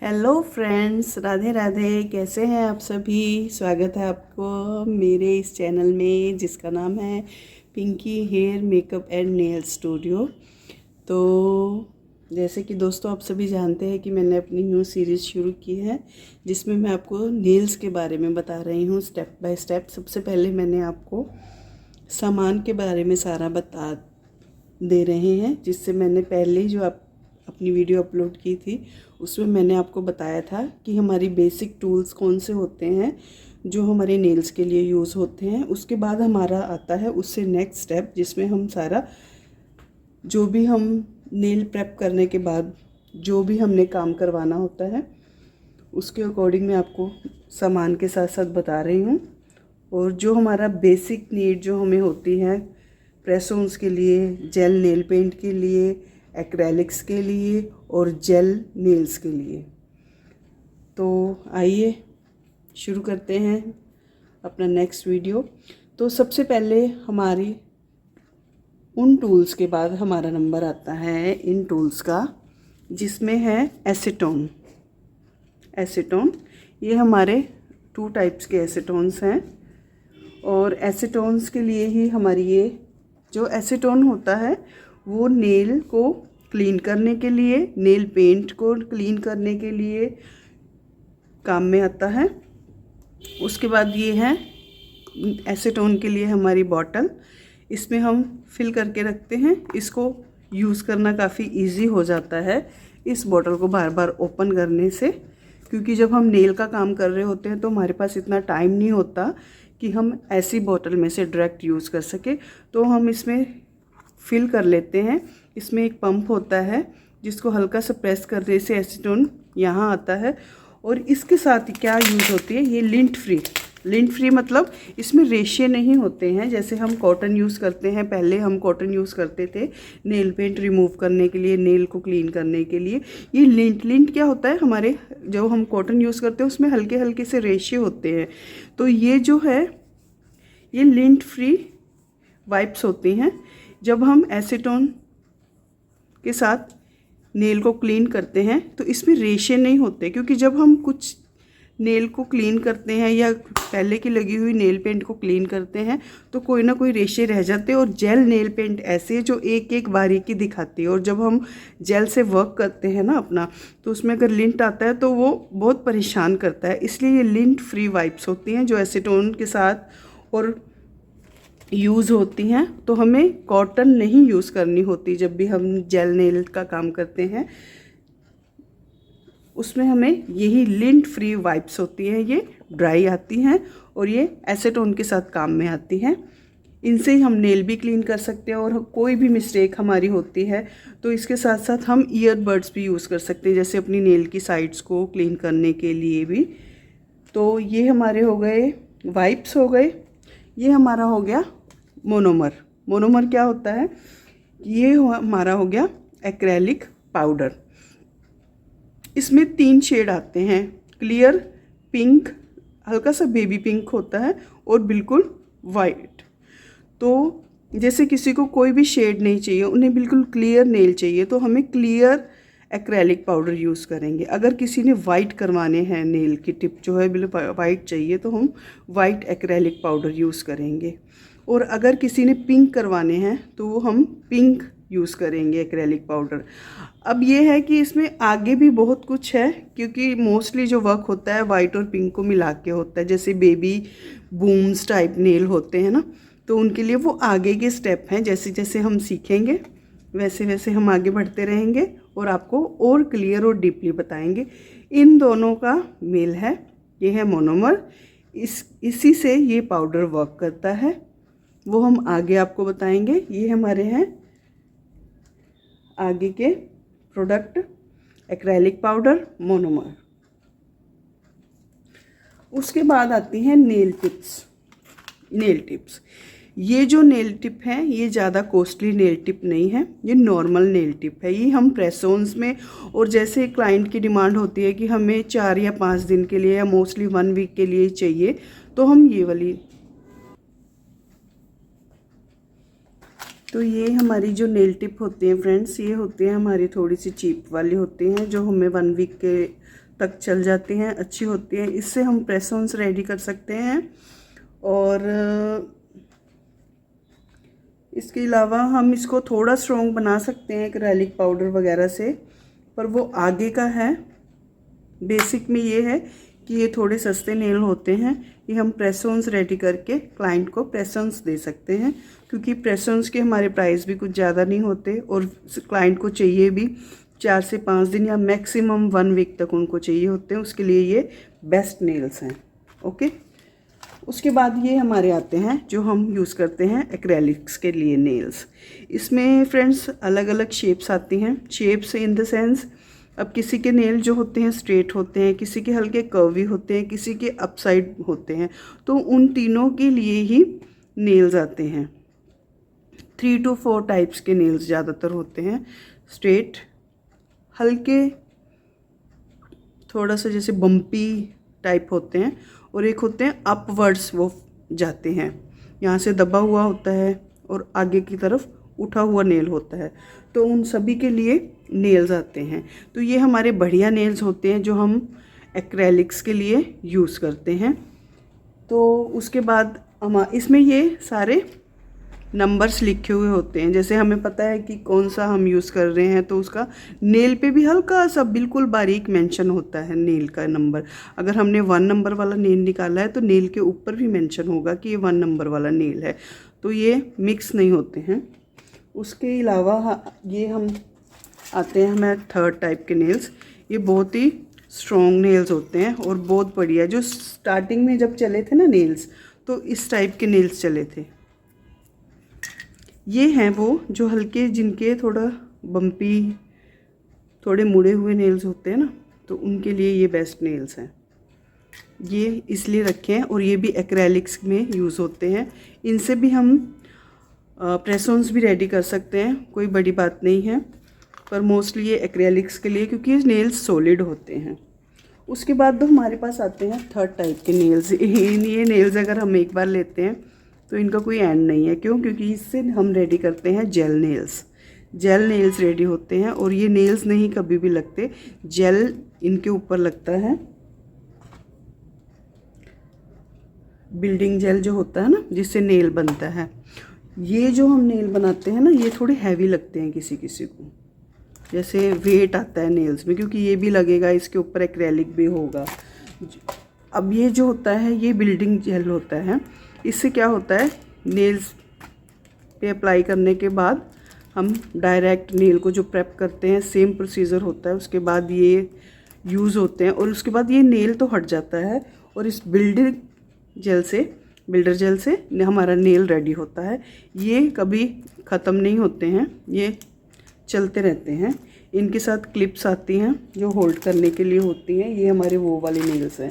Hello friends, Radhe Radhe. कैसे हैं आप सभी? स्वागत है आपको मेरे इस चैनल में जिसका नाम है Pinky hair makeup and nail studio. तो जैसे कि दोस्तों आप सभी जानते हैं कि मैंने अपनी न्यू सीरीज़ शुरू की है जिसमें मैं आपको नेल्स के बारे में बता रही हूँ स्टेप बाय स्टेप। सबसे पहले मैंने आपको सामान के बारे में सारा बता दे रहे हैं, जिससे मैंने पहले जो अपनी वीडियो अपलोड की थी उसमें मैंने आपको बताया था कि हमारी बेसिक टूल्स कौन से होते हैं जो हमारे नेल्स के लिए यूज़ होते हैं। उसके बाद हमारा आता है उससे नेक्स्ट स्टेप, जिसमें हम सारा जो भी हम नेल प्रेप करने के बाद जो भी हमने काम करवाना होता है उसके अकॉर्डिंग मैं आपको सामान के साथ साथ बता रही हूँ। और जो हमारा बेसिक नीड जो हमें होती है प्रेस ऑन्स के लिए, जेल नेल पेंट के लिए, एक्रेलिक्स के लिए और जेल नेल्स के लिए। तो आइए शुरू करते हैं अपना नेक्स्ट वीडियो। तो सबसे पहले हमारी उन टूल्स के बाद हमारा नंबर आता है इन टूल्स का, जिसमें है एसीटोन। एसीटोन ये हमारे 2 टाइप्स के एसीटोन्स हैं और एसीटोन्स के लिए ही हमारी ये जो एसीटोन होता है वो नेल को क्लीन करने के लिए, नेल पेंट को क्लीन करने के लिए काम में आता है। उसके बाद ये है एसीटोन के लिए हमारी बॉटल। इसमें हम फिल करके रखते हैं। इसको यूज़ करना काफ़ी इजी हो जाता है इस बॉटल को बार बार ओपन करने से, क्योंकि जब हम नेल का काम कर रहे होते हैं तो हमारे पास इतना टाइम नहीं होता कि हम ऐसी बॉटल में से डायरेक्ट यूज़ कर सके। तो हम इसमें फिल कर लेते हैं। इसमें एक पंप होता है जिसको हल्का सा प्रेस करने से एसीटोन यहाँ आता है। और इसके साथ क्या यूज़ होती है, ये लिंट फ्री। लिंट फ्री मतलब इसमें रेशे नहीं होते हैं जैसे हम कॉटन यूज़ करते हैं। पहले हम कॉटन यूज़ करते थे नेल पेंट रिमूव करने के लिए, नेल को क्लीन करने के लिए। ये लिंट क्या होता है, हमारे जो हम कॉटन यूज़ करते हैं उसमें हल्के हल्के से रेशे होते हैं। तो ये जो है ये लिंट फ्री वाइप्स होती हैं। जब हम एसीटोन के साथ नेल को क्लीन करते हैं तो इसमें रेशे नहीं होते, क्योंकि जब हम कुछ नेल को क्लीन करते हैं या पहले की लगी हुई नेल पेंट को क्लीन करते हैं तो कोई ना कोई रेशे रह जाते हैं। और जेल नेल पेंट ऐसे जो एक एक बारीकी दिखाती है, और जब हम जेल से वर्क करते हैं ना अपना, तो उसमें अगर लिंट आता है तो वो बहुत परेशान करता है। इसलिए ये लिंट फ्री वाइप्स होती हैं जो एसीटोन के साथ और यूज़ होती हैं। तो हमें कॉटन नहीं यूज़ करनी होती जब भी हम जेल नेल का काम करते हैं, उसमें हमें यही लिंट फ्री वाइप्स होती हैं। ये ड्राई आती हैं और ये एसीटोन के साथ काम में आती हैं। इनसे ही हम नेल भी क्लीन कर सकते हैं। और कोई भी मिस्टेक हमारी होती है तो इसके साथ साथ हम ईयरबड्स भी यूज़ कर सकते हैं, जैसे अपनी नेल की साइड्स को क्लीन करने के लिए भी। तो ये हमारे हो गए वाइप्स हो गए। ये हमारा हो गया मोनोमर। मोनोमर क्या होता है, ये हमारा हो गया एक्रेलिक पाउडर। इसमें 3 शेड आते हैं, क्लियर, पिंक, हल्का सा बेबी पिंक होता है और बिल्कुल वाइट। तो जैसे किसी को कोई भी शेड नहीं चाहिए, उन्हें बिल्कुल क्लियर नेल चाहिए, तो हमें क्लियर एक्रेलिक पाउडर यूज़ करेंगे। अगर किसी ने वाइट करवाने हैं, नेल की टिप जो है बिल्कुल वाइट चाहिए, तो हम वाइट एक्रेलिक पाउडर यूज़ करेंगे। और अगर किसी ने पिंक करवाने हैं तो वो हम पिंक यूज़ करेंगे एक्रेलिक पाउडर। अब ये है कि इसमें आगे भी बहुत कुछ है, क्योंकि मोस्टली जो वर्क होता है वाइट और पिंक को मिला के होता है। जैसे बेबी बूम्स टाइप नेल होते हैं ना, तो उनके लिए वो आगे के स्टेप हैं। जैसे जैसे हम सीखेंगे वैसे वैसे हम आगे बढ़ते रहेंगे और आपको और क्लियर और डीपली बताएंगे। इन दोनों का मेल है, ये है मोनोमर। इसी से ये पाउडर वर्क करता है, वो हम आगे आपको बताएंगे। ये हमारे हैं आगे के प्रोडक्ट, एक्रेलिक पाउडर, मोनोमर। उसके बाद आती हैं नेल टिप्स। नेल टिप्स, ये जो नेल टिप है ये ज़्यादा कॉस्टली नेल टिप नहीं है, ये नॉर्मल नेल टिप है। ये हम प्रेस ऑन्स में, और जैसे क्लाइंट की डिमांड होती है कि हमें 4 या 5 दिन के लिए या मोस्टली 1 वीक के लिए चाहिए, तो हम ये वाली, तो ये हमारी जो नेल टिप होती हैं फ्रेंड्स, ये होती हैं हमारी थोड़ी सी चीप वाली होती हैं, जो हमें 1 वीक के तक चल जाती हैं, अच्छी होती हैं। इससे हम प्रेस ऑन्स रेडी कर सकते हैं। और इसके अलावा हम इसको थोड़ा स्ट्रॉन्ग बना सकते हैं एक्रेलिक पाउडर वगैरह से, पर वो आगे का है। बेसिक में ये है कि ये थोड़े सस्ते नेल होते हैं। ये हम प्रेस ऑन्स रेडी करके क्लाइंट को प्रेस ऑन्स दे सकते हैं, क्योंकि प्रेस ऑन्स के हमारे प्राइस भी कुछ ज़्यादा नहीं होते और क्लाइंट को चाहिए भी 4 से 5 दिन या मैक्सिमम 1 वीक तक उनको चाहिए होते हैं। उसके लिए ये बेस्ट नेल्स हैं। ओके, उसके बाद ये हमारे आते हैं जो हम यूज़ करते हैं एक्रेलिक्स के लिए नेल्स। इसमें फ्रेंड्स अलग अलग शेप्स आती हैं। शेप्स इन द सेंस, अब किसी के नेल जो होते हैं स्ट्रेट होते हैं, किसी के हल्के कर्वी होते हैं, किसी के अपसाइड होते हैं, तो उन तीनों के लिए ही नेल्स आते हैं। 3 to 4 टाइप्स के नेल्स ज़्यादातर होते हैं। स्ट्रेट, हल्के थोड़ा सा जैसे बम्पी टाइप होते हैं, और एक होते हैं अपवर्ड्स, वो जाते हैं, यहाँ से दबा हुआ होता है और आगे की तरफ उठा हुआ नेल होता है। तो उन सभी के लिए नेल्स आते हैं। तो ये हमारे बढ़िया नेल्स होते हैं जो हम एक्रेलिक्स के लिए यूज़ करते हैं। तो उसके बाद हम इसमें ये सारे नंबर्स लिखे हुए होते हैं, जैसे हमें पता है कि कौन सा हम यूज़ कर रहे हैं, तो उसका नेल पे भी हल्का सा बिल्कुल बारीक मेंशन होता है नेल का नंबर। अगर हमने 1 नंबर वाला नेल निकाला है तो नेल के ऊपर भी मेंशन होगा कि ये 1 नंबर वाला नेल है। तो ये मिक्स नहीं होते हैं। उसके अलावा ये हम आते हैं हमें 3rd टाइप के नेल्स। ये बहुत ही स्ट्रॉन्ग नेल्स होते हैं और बहुत बढ़िया। जो स्टार्टिंग में जब चले थे ना नेल्स, तो इस टाइप के नेल्स चले थे। ये हैं वो जो हल्के, जिनके थोड़ा बम्पी, थोड़े मुड़े हुए नेल्स होते हैं ना, तो उनके लिए ये बेस्ट नेल्स हैं। ये इसलिए रखे हैं, और ये भी एक्रेलिक्स में यूज़ होते हैं। इनसे भी हम प्रेस ऑन्स भी रेडी कर सकते हैं, कोई बड़ी बात नहीं है, पर मोस्टली ये एक्रेलिक्स के लिए, क्योंकि ये नेल्स सॉलिड होते हैं। उसके बाद तो हमारे पास आते हैं 3rd टाइप के नेल्स। ये नेल्स अगर हम एक बार लेते हैं तो इनका कोई एंड नहीं है। क्यों? क्योंकि इससे हम रेडी करते हैं gel nails. Gel nails ready होते हैं, और ये नेल्स नहीं कभी भी लगते, जेल इनके ऊपर लगता है। बिल्डिंग जेल जो होता है ना, जिससे नेल बनता है। ये जो हम नेल बनाते हैं ना, ये थोड़े हैवी लगते हैं किसी किसी को, जैसे वेट आता है नेल्स में, क्योंकि ये भी लगेगा, इसके ऊपर एक्रेलिक भी होगा। अब ये जो होता है ये बिल्डिंग जेल होता है। इससे क्या होता है, नेल्स पे अप्लाई करने के बाद हम डायरेक्ट नेल को जो प्रेप करते हैं, सेम प्रोसीजर होता है। उसके बाद ये यूज़ होते हैं, और उसके बाद ये नेल तो हट जाता है, और इस बिल्डर जेल से हमारा नेल रेडी होता है। ये कभी ख़त्म नहीं होते हैं, ये चलते रहते हैं। इनके साथ क्लिप्स आती हैं जो होल्ड करने के लिए होती हैं। ये हमारे वो वाले नेल्स हैं।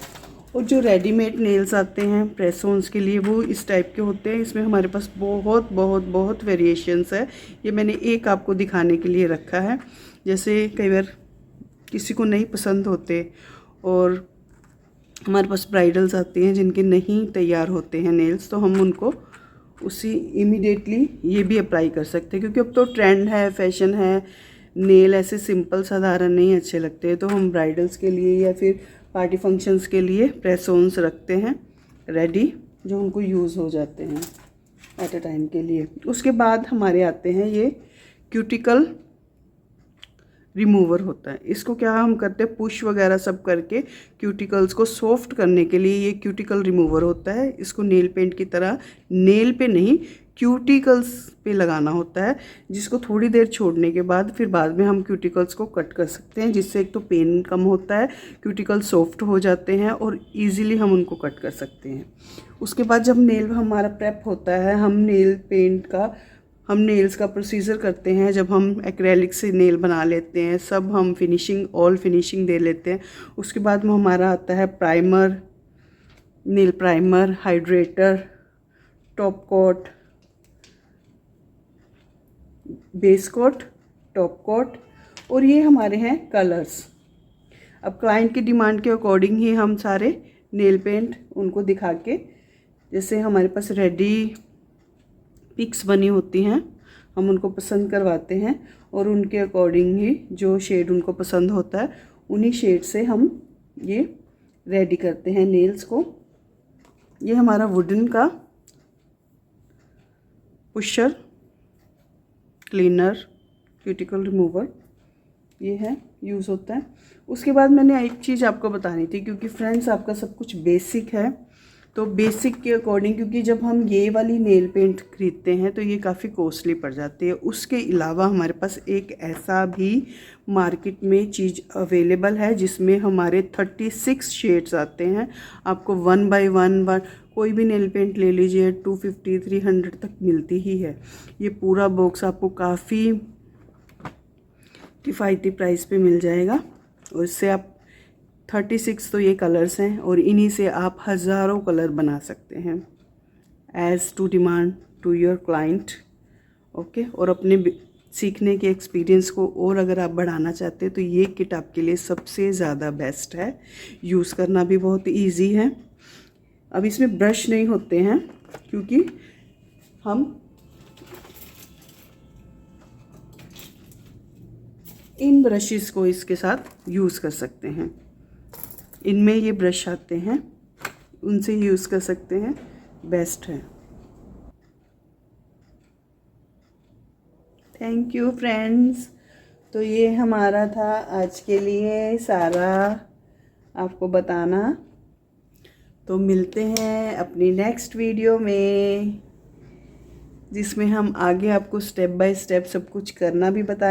और जो रेडीमेड नेल्स आते हैं प्रेस ऑन्स के लिए, वो इस टाइप के होते हैं। इसमें हमारे पास बहुत बहुत बहुत वेरिएशंस है। ये मैंने एक आपको दिखाने के लिए रखा है। जैसे कई बार किसी को नहीं पसंद होते, और हमारे पास ब्राइडल्स आती हैं जिनके नहीं तैयार होते हैं नेल्स, तो हम उनको उसी इमीडिएटली ये भी अप्लाई कर सकते हैं, क्योंकि अब तो ट्रेंड है, फैशन है, नेल ऐसे सिंपल साधारण नहीं अच्छे लगते। तो हम ब्राइडल्स के लिए या फिर पार्टी फंक्शंस के लिए प्रेस ऑन्स रखते हैं रेडी, जो उनको यूज़ हो जाते हैं एट अ टाइम के लिए। उसके बाद हमारे आते हैं ये क्यूटिकल रिमूवर होता है। इसको क्या हम करते हैं, पुश वगैरह सब करके क्यूटिकल्स को सॉफ्ट करने के लिए ये क्यूटिकल रिमूवर होता है। इसको नेल पेंट की तरह नेल पे नहीं, क्यूटिकल्स पे लगाना होता है, जिसको थोड़ी देर छोड़ने के बाद फिर बाद में हम क्यूटिकल्स को कट कर सकते हैं, जिससे एक तो पेन कम होता है, क्यूटिकल सॉफ्ट हो जाते हैं, और ईज़िली हम उनको कट कर सकते हैं। उसके बाद जब नेल हमारा प्रेप होता है, हम नेल्स का प्रोसीजर करते हैं। जब हम एक्रेलिक से नेल बना लेते हैं, सब हम ऑल फिनिशिंग दे लेते हैं। उसके बाद में हमारा आता है primer, nail primer, hydrator, top coat, base coat, top coat, और ये हमारे हैं कलर्स। अब क्लाइंट की डिमांड के अकॉर्डिंग ही हम सारे नेल पेंट उनको दिखा के, जैसे हमारे पास रेडी पिक्स बनी होती हैं, हम उनको पसंद करवाते हैं, और उनके अकॉर्डिंग ही जो शेड उनको पसंद होता है उन्हीं शेड से हम ये रेडी करते हैं नेल्स को। ये हमारा वुडन का पुशर क्लीनर क्यूटिकल रिमूवर ये है, यूज़ होता है। उसके बाद मैंने एक चीज़ आपको बतानी थी, क्योंकि फ्रेंड्स आपका सब कुछ बेसिक है, तो बेसिक के अकॉर्डिंग, क्योंकि जब हम ये वाली नेल पेंट खरीदते हैं तो ये काफ़ी कॉस्टली पड़ जाती है। उसके अलावा हमारे पास एक ऐसा भी मार्केट में चीज़ अवेलेबल है जिसमें हमारे 36 शेड्स आते हैं। आपको 1 बाय 1 कोई भी नेल पेंट ले लीजिए 250 300 तक मिलती ही है। ये पूरा बॉक्स आपको काफ़ी किफ़ायती प्राइस पे मिल जाएगा, और इससे आप 36 तो ये कलर्स हैं, और इन्हीं से आप हज़ारों कलर बना सकते हैं as to demand to your client. Okay, और अपने सीखने के एक्सपीरियंस को और अगर आप बढ़ाना चाहते हैं तो ये किट आपके लिए सबसे ज़्यादा बेस्ट है। यूज़ करना भी बहुत इजी है। अब इसमें ब्रश नहीं होते हैं, क्योंकि हम इन ब्रशेस को इसके साथ यूज़ कर सकते हैं। इनमें ये ब्रश आते हैं, उनसे यूज़ कर सकते हैं, बेस्ट है। Thank you friends. तो ये हमारा था आज के लिए सारा आपको बताना। तो मिलते हैं अपनी नेक्स्ट वीडियो में, जिसमें हम आगे आपको स्टेप बाय स्टेप सब कुछ करना भी बता